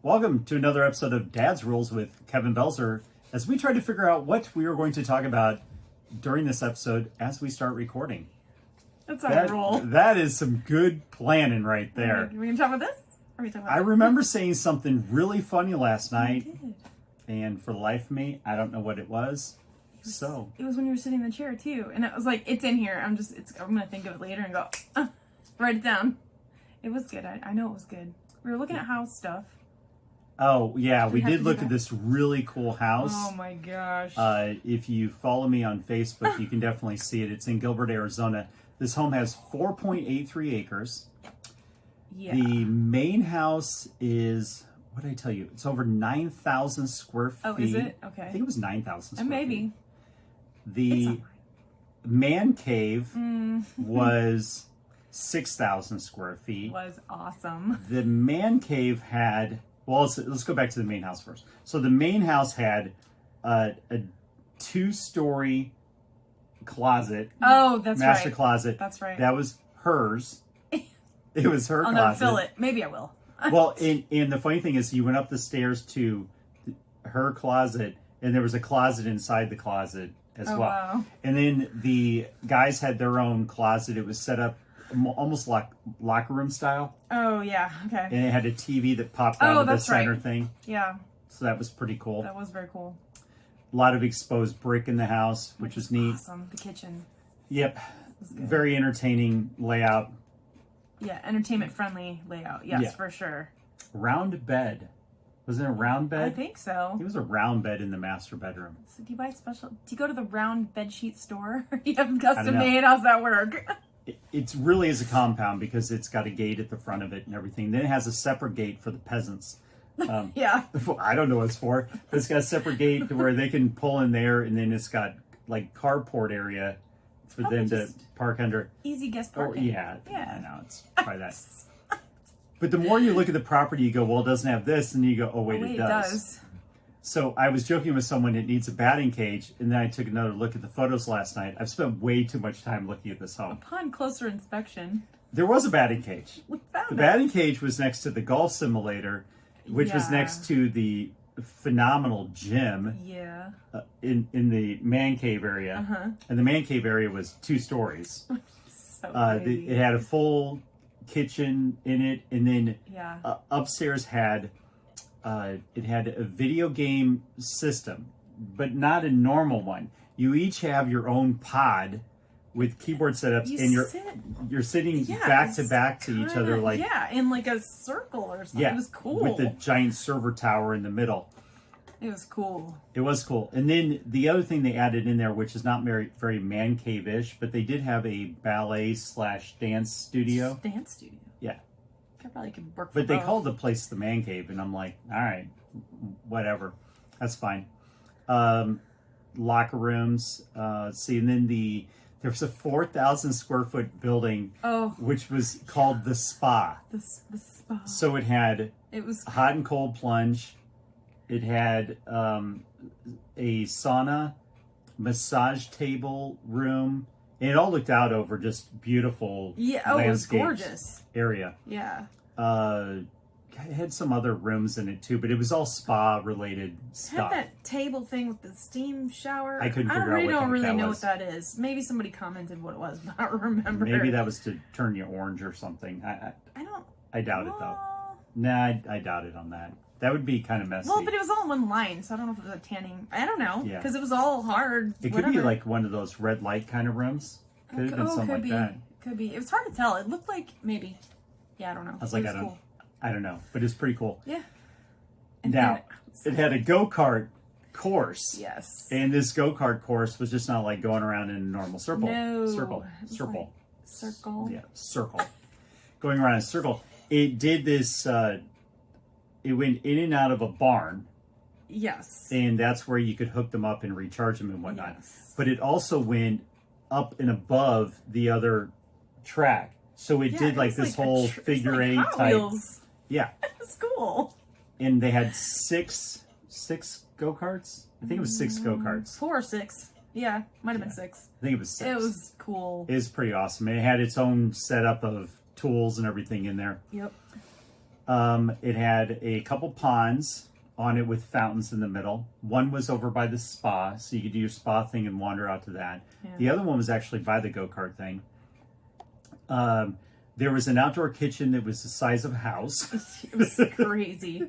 Welcome to another episode of Dad's Rules with Kevin Belzer, as we try to figure out what we are going to talk about during this episode as we start recording. That's our rule. That is some good planning right there. Are we going to talk about this? Or are we talking about I remember saying something really funny last night, You did. and for the life of me, I don't know what it was. So It was when you were sitting in the chair too, and it was like, it's in here. I'm going to think of it later and go, write it down. It was good. I know it was good. We were looking at house stuff. Oh, yeah, we have did to look do at that? this really cool house. Oh my gosh. If you follow me on Facebook, you can definitely see it. It's in Gilbert, Arizona. This home has 4.83 acres. Yeah. The main house is, what did I tell you? It's over 9,000 square feet. Oh, is it? I Okay. think it was 9,000 square Maybe. feet. It's The all right. man cave was 6,000 square feet. Was awesome. The man cave had, well, let's go back to the main house first. So the main house had a 2-story closet. Oh, that's master right. closet. That's right. That was hers. It was her I'll closet. never fill it. Maybe I will. Well, and the funny thing is, you went up the stairs to her closet, and there was a closet inside the closet as Oh, well. wow. And then the guys had their own closet. It was set up almost like locker room style, Oh, yeah. Okay. and it had a TV that popped out of the that's center right. thing. Yeah. So that was pretty cool. That was very cool. A lot of exposed brick in the house, which was neat. Awesome. The kitchen. Yep. Was good. Very entertaining layout. Yeah, entertainment friendly layout. Yes, Yeah. for sure. Round bed. Was it a round bed? I think so. It was a round bed in the master bedroom. So do you buy special? Do you go to the round bed sheet store? You have them custom know. made. How's that work? It really is a compound because it's got a gate at the front of it and everything. Then it has a separate gate for the peasants. Yeah. I don't know what it's for. But it's got a separate gate to where they can pull in there, and then it's got like carport area for Probably them to just park under. Easy guest Oh, parking. yeah. Yeah. I know. It's probably that. But the more you look at the property, you go, well, it doesn't have this. And then you go, oh, wait, Wait, it it does. does. So I was joking with someone, it needs a batting cage. And then I took another look at the photos last night. I've spent way too much time looking at this home. Upon closer inspection, There was a batting cage. we found The it. batting cage was next to the golf simulator, which was Yeah. next to the phenomenal gym Yeah. in the man cave area. Uh-huh. And the man cave area was 2 stories. So It had a full kitchen in it, and then Yeah. upstairs had it had a video game system, but not a normal one. You each have your own pod with keyboard setups, You and sit- you're sitting Yeah, back to it's back to each other, kinda- like yeah, in like a circle or something. yeah, It was cool. with the giant server tower in the middle. It was cool. It was cool. And then the other thing they added in there, which is not very man cave-ish, but they did have a ballet/dance studio. Dance studio. Yeah. I probably could work for But they both. called the place the man cave, and I'm like, all right, whatever. That's fine. Locker rooms. See, and then there was a 4,000 square foot building, Oh, which was called the spa. the spa. So it had It was hot and cold plunge. It had a sauna, massage table room, and it all looked out over just beautiful yeah. Oh, it was landscapes gorgeous. area. Yeah. It had some other rooms in it too, but it was all spa related It had stuff. that table thing with the steam shower. I couldn't figure out really what the don't heck really that know was. what that is. Maybe somebody commented what it was, but I don't remember. Maybe that was to turn you orange or something. I don't. I doubt it though. Well, Nah, I doubt it on that. That would be kind of messy. well, but it was all in one line, so I don't know if it was a tanning. I don't know Yeah. because it was all hard. it could be whatever. like one of those red light kind of rooms. Could have been something could like be. that. Could be. It was hard to tell. It looked like maybe. Yeah, I don't know. I was like, It cool. I don't know, but it's pretty cool. Yeah. And Now, then- it had a go-kart course. Yes. And this go-kart course was just not like going around in a normal circle. No. Circle. It was Circle. like circle. Yeah, circle. Going around in a circle. It did this, it went in and out of a barn, Yes. and that's where you could hook them up and recharge them and whatnot. Yes. But it also went up and above the other track. So it Yeah, did it like was this like a whole tr- it's figure like eight Hot type. Wheels. Yeah. It's cool. And they had six go-karts. I think it was 6 go-karts. 4 or 6. Yeah, might have been 6. I think it was 6. It was cool. It was pretty awesome. It had its own setup of tools and everything in there. Yep. It had a couple ponds on it with fountains in the middle. One was over by the spa, so you could do your spa thing and wander out to that. Yeah. The other one was actually by the go-kart thing. There was an outdoor kitchen that was the size of a house. It was crazy.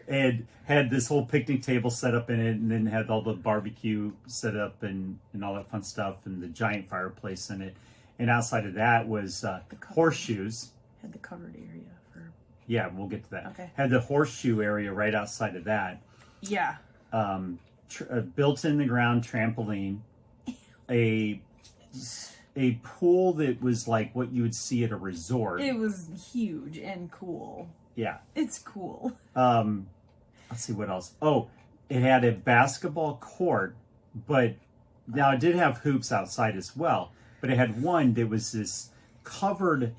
And had this whole picnic table set up in it, and then had all the barbecue set up and all that fun stuff, and the giant fireplace in it. And outside of that was horseshoes. Had the covered area for... Yeah, we'll get to that. Okay. Had the horseshoe area right outside of that. Yeah. Built in the ground trampoline. A pool that was like what you would see at a resort. It was huge and cool. Yeah. It's cool. Let's see what else. Oh, it had a basketball court, but now it did have hoops outside as well. But it had one that was this covered,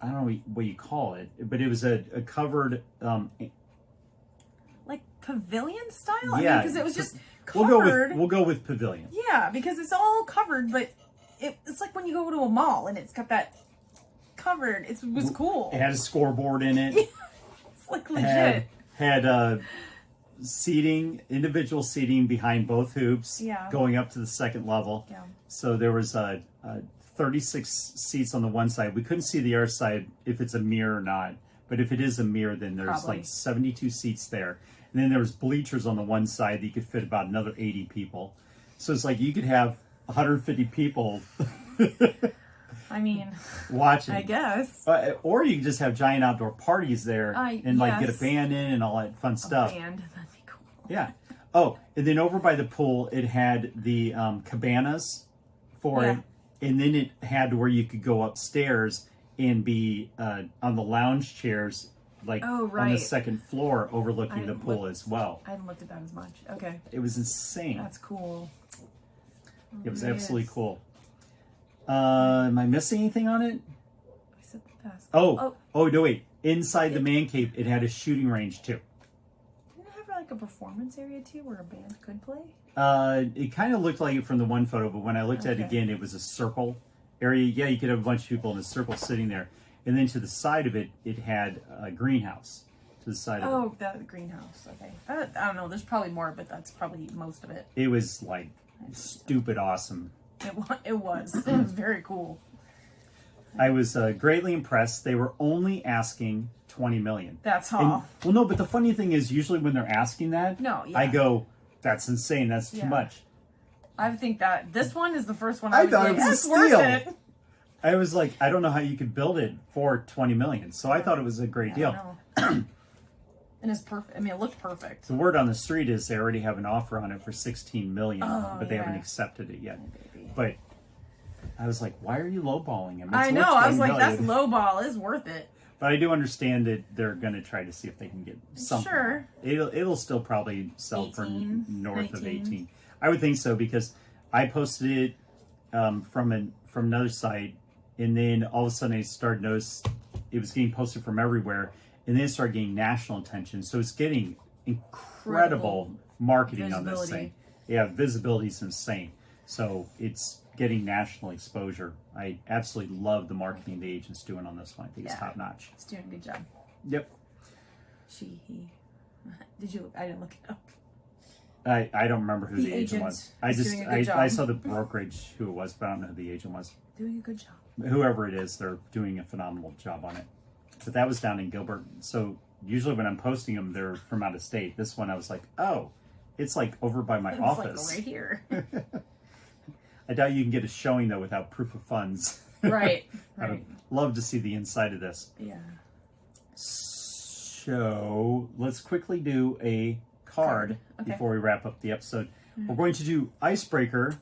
I don't know what you call it, but it was a covered... like pavilion style? Yeah. Because it was just covered. We'll go with pavilion. Yeah, because it's all covered, but it's like when you go to a mall and it's got that covered. It was cool. It had a scoreboard in it. It's like legit. Had seating, individual seating behind both hoops, Yeah. going up to the second level. Yeah. So there was 36 seats on the one side. We couldn't see the other side if it's a mirror or not. But if it is a mirror, then there's Probably. like 72 seats there. And then there was bleachers on the one side that you could fit about another 80 people. So it's like you could have 150 people I mean, watching. I guess. Or you could just have giant outdoor parties there and like get a yes. band in and all that fun stuff. Band. That'd be cool. Yeah. Oh, and then over by the pool, it had the cabanas for it. And then it had where you could go upstairs and be on the lounge chairs, like on the second floor overlooking the pool as well. I hadn't looked at that as much. Okay. It was insane. That's cool. It was absolutely cool. Am I missing anything on it? I said the best. Oh, no, wait. Inside the man cave, it had a shooting range too. Didn't it have like a performance area too where a band could play? It kind of looked like it from the one photo, but when I looked at it again, it was a circle area. Yeah, you could have a bunch of people in a circle sitting there. And then to the side of it, it had a greenhouse to the side of it. Oh, the greenhouse. Okay. I don't know. There's probably more, but that's probably most of it. It was like stupid awesome. It was. It was very cool. I was greatly impressed. They were only asking $20 million. That's all. Well, no, but the funny thing is, usually when they're asking that, I go, "That's insane. That's too much." I think that this one is the first one I was thought like, it was a that's steal. worth it. I was like, I don't know how you could build it for $20 million. So I thought it was a great deal. And it's perfect. I mean, it looked perfect. The word on the street is they already have an offer on it for $16 million, but they haven't accepted it yet. But I was like, why are you lowballing him? I know. I was like, that's lowball. It's worth it. But I do understand that they're going to try to see if they can get something. Sure. It'll still probably sell 18, for north 19. of 18. I would think so because I posted it from another site, and then all of a sudden I started notice it was getting posted from everywhere, and then it started getting national attention. So it's getting incredible marketing on this thing. Yeah, visibility is insane. So it's getting national exposure. I absolutely love the marketing the agent's doing on this one. I think it's top notch. It's doing a good job. Yep. He. Did you? I didn't look it up. I don't remember who the agent was. I saw the brokerage who it was, but I don't know who the agent was. Doing a good job. Whoever it is, they're doing a phenomenal job on it. But that was down in Gilbert. So usually when I'm posting them, they're from out of state. This one I was like, oh, it's like over by my office. Like right here. I doubt you can get a showing though without proof of funds. Right. I would love to see the inside of this. Yeah. So let's quickly do a card before we wrap up the episode. We're going to do Icebreaker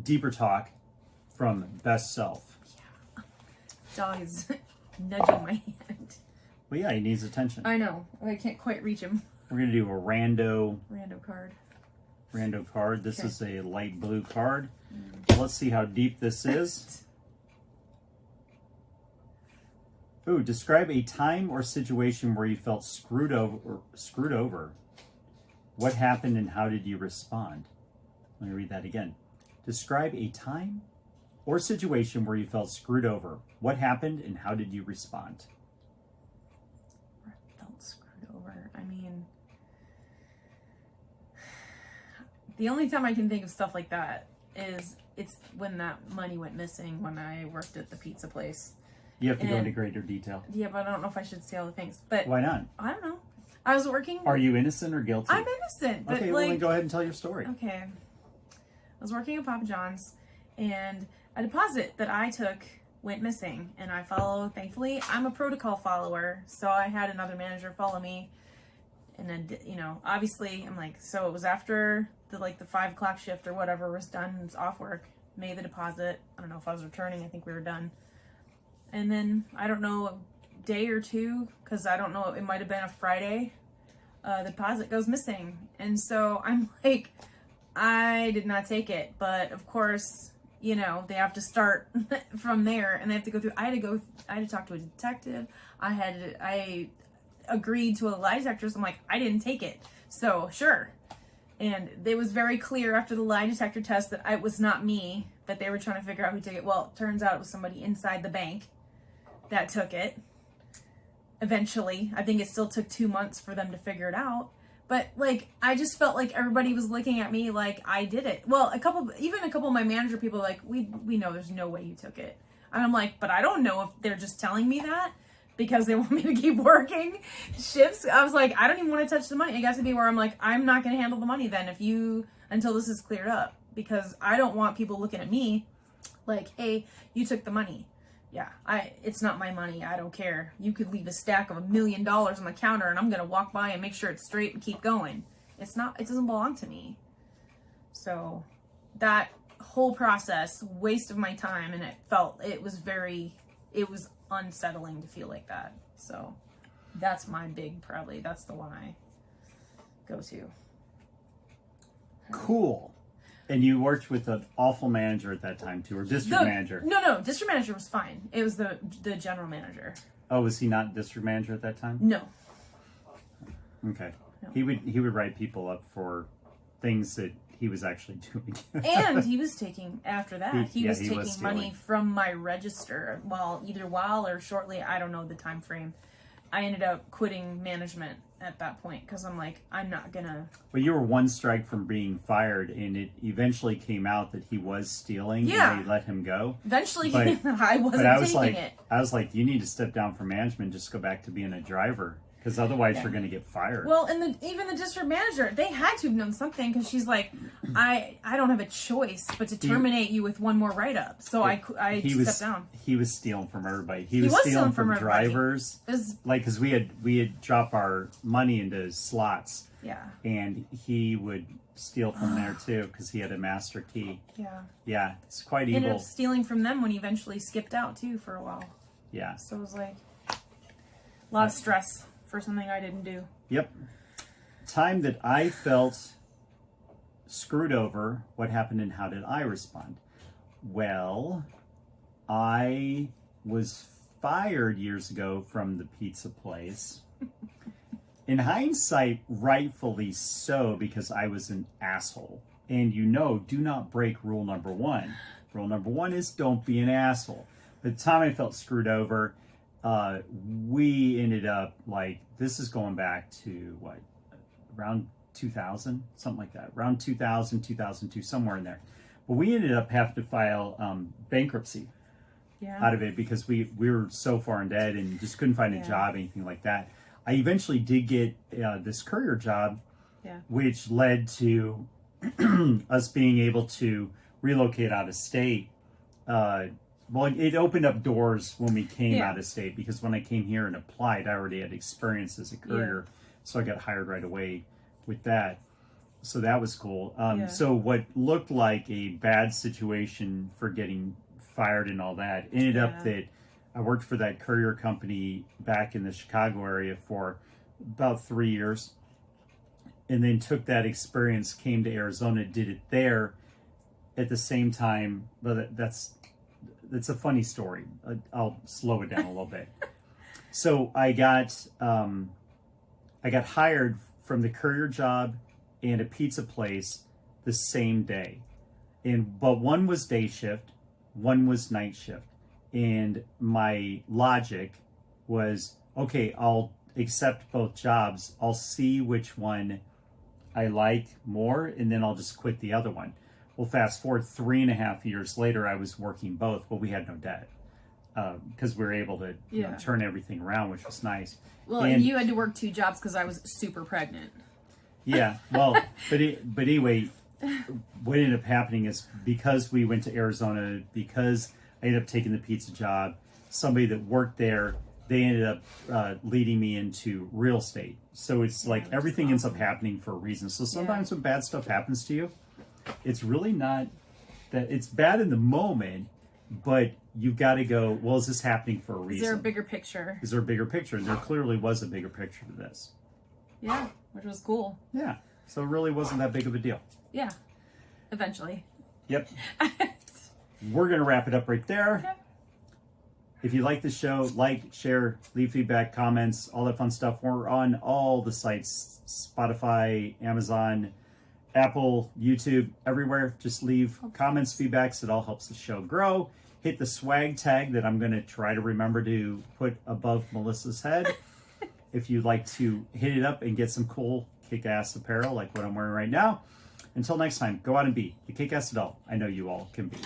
Deeper Talk from Best Self. Yeah. Dog is nudging my hand. Well, yeah, he needs attention. I know. I can't quite reach him. We're going to do a rando card. Rando card. This is a light blue card. Let's see how deep this is. Ooh, describe a time or situation where you felt screwed over. What happened and how did you respond? Let me read that again. Describe a time or situation where you felt screwed over. What happened and how did you respond? The only time I can think of stuff like that is it's when that money went missing when I worked at the pizza place. You have to go into greater detail. Yeah, but I don't know if I should say all the things. But why not? I don't know. I was working. Are you innocent or guilty? I'm innocent. But okay, well then go ahead and tell your story. Okay. I was working at Papa John's, and a deposit that I took went missing, and I follow. Thankfully, I'm a protocol follower, so I had another manager follow me, and then obviously, I'm like, so it was after the 5 o'clock shift or whatever was done. It's off work. Made the deposit. I don't know if I was returning. I think we were done, and then I don't know, a day or two, because I don't know. It might have been a Friday. The deposit goes missing, and so I'm like, I did not take it, but of course, they have to start from there, and they have to go through. I had to talk to a detective. I agreed to a lie detector, so I'm like, I didn't take it, so sure. And it was very clear after the lie detector test that it was not me, that they were trying to figure out who took it. Well, it turns out it was somebody inside the bank that took it. Eventually, I think it still took 2 months for them to figure it out. But I just felt like everybody was looking at me like I did it. Well, a couple of my manager people were like, we know there's no way you took it. And I'm like, but I don't know if they're just telling me that because they want me to keep working shifts. I was like, I don't even want to touch the money. It got to be where I'm like, I'm not going to handle the money then until this is cleared up, because I don't want people looking at me like, hey, you took the money. Yeah, it's not my money. I don't care. You could leave a stack of $1 million on the counter and I'm going to walk by and make sure it's straight and keep going. It doesn't belong to me. So that whole process, waste of my time, and it was unsettling to feel like that. So that's my that's the one I go to. Cool. And you worked with an awful manager at that time too, or district manager? No, district manager was fine. It was the general manager. Oh, was he not district manager at that time? No. Okay. No. He would write people up for things that he was actually doing. And he was taking, after that, he was taking stealing money from my register either while or shortly, I don't know the time frame. I ended up quitting management at that point because I'm like, I'm not gonna. Well, you were one strike from being fired, and it eventually came out that he was stealing. Yeah. And they let him go. Eventually, But I wasn't taking it. I was like, you need to step down from management, just go back to being a driver, because otherwise you're going to get fired. Well, and even the district manager, they had to have known something, because she's like, I don't have a choice but to terminate you with one more write-up. So I stepped down. He was stealing from everybody. He was stealing from drivers. Because we had dropped our money into slots. Yeah. And he would steal from there too, because he had a master key. Yeah. Yeah, it's quite He ended evil. up stealing from them when he eventually skipped out too for a while. Yeah. So it was like a lot of stress for something I didn't do. Yep. Time that I felt screwed over. What happened and how did I respond? Well, I was fired years ago from the pizza place. In hindsight, rightfully so, because I was an asshole. And do not break rule number 1. Rule number 1 is don't be an asshole. By the time I felt screwed over, we ended up this is going back to around 2000, something like that, around 2000, 2002, somewhere in there. But we ended up having to file bankruptcy out of it, because we were so far in debt and just couldn't find a job, anything like that. I eventually did get this courier job, which led to us being able to relocate out of state. Well, it opened up doors when we came out of state, because when I came here and applied, I already had experience as a courier. So I got hired right away with that. So that was cool. So what looked like a bad situation for getting fired and all that ended up that I worked for that courier company back in the Chicago area for about 3 years, and then took that experience, came to Arizona, did it there at the same time. But that's a funny story. I'll slow it down a little bit. So I got hired from the courier job and a pizza place the same day, but one was day shift, one was night shift, and my logic was, okay, I'll accept both jobs. I'll see which one I like more, and then I'll just quit the other one. Well, fast forward 3.5 years later, I was working both, but we had no debt because we were able to turn everything around, which was nice. Well, and you had to work 2 jobs because I was super pregnant. Yeah, well, but anyway, what ended up happening is because we went to Arizona, because I ended up taking the pizza job, somebody that worked there, they ended up leading me into real estate. So it's like everything ends up happening for a reason. So sometimes when bad stuff happens to you, it's really not that it's bad in the moment, but you've got to go, well, is this happening for a reason? Is there a bigger picture? Is there a bigger picture? And there clearly was a bigger picture to this. Yeah, which was cool. Yeah. So it really wasn't that big of a deal. Yeah. Eventually. Yep. We're going to wrap it up right there. Okay. If you like the show, like, share, leave feedback, comments, all that fun stuff. We're on all the sites, Spotify, Amazon, Apple, YouTube, everywhere. Just leave comments, feedbacks. It all helps the show grow. Hit the swag tag that I'm going to try to remember to put above Melissa's head. If you'd like to hit it up and get some cool kick-ass apparel like what I'm wearing right now. Until next time, go out and be the kick-ass adult I know you all can be.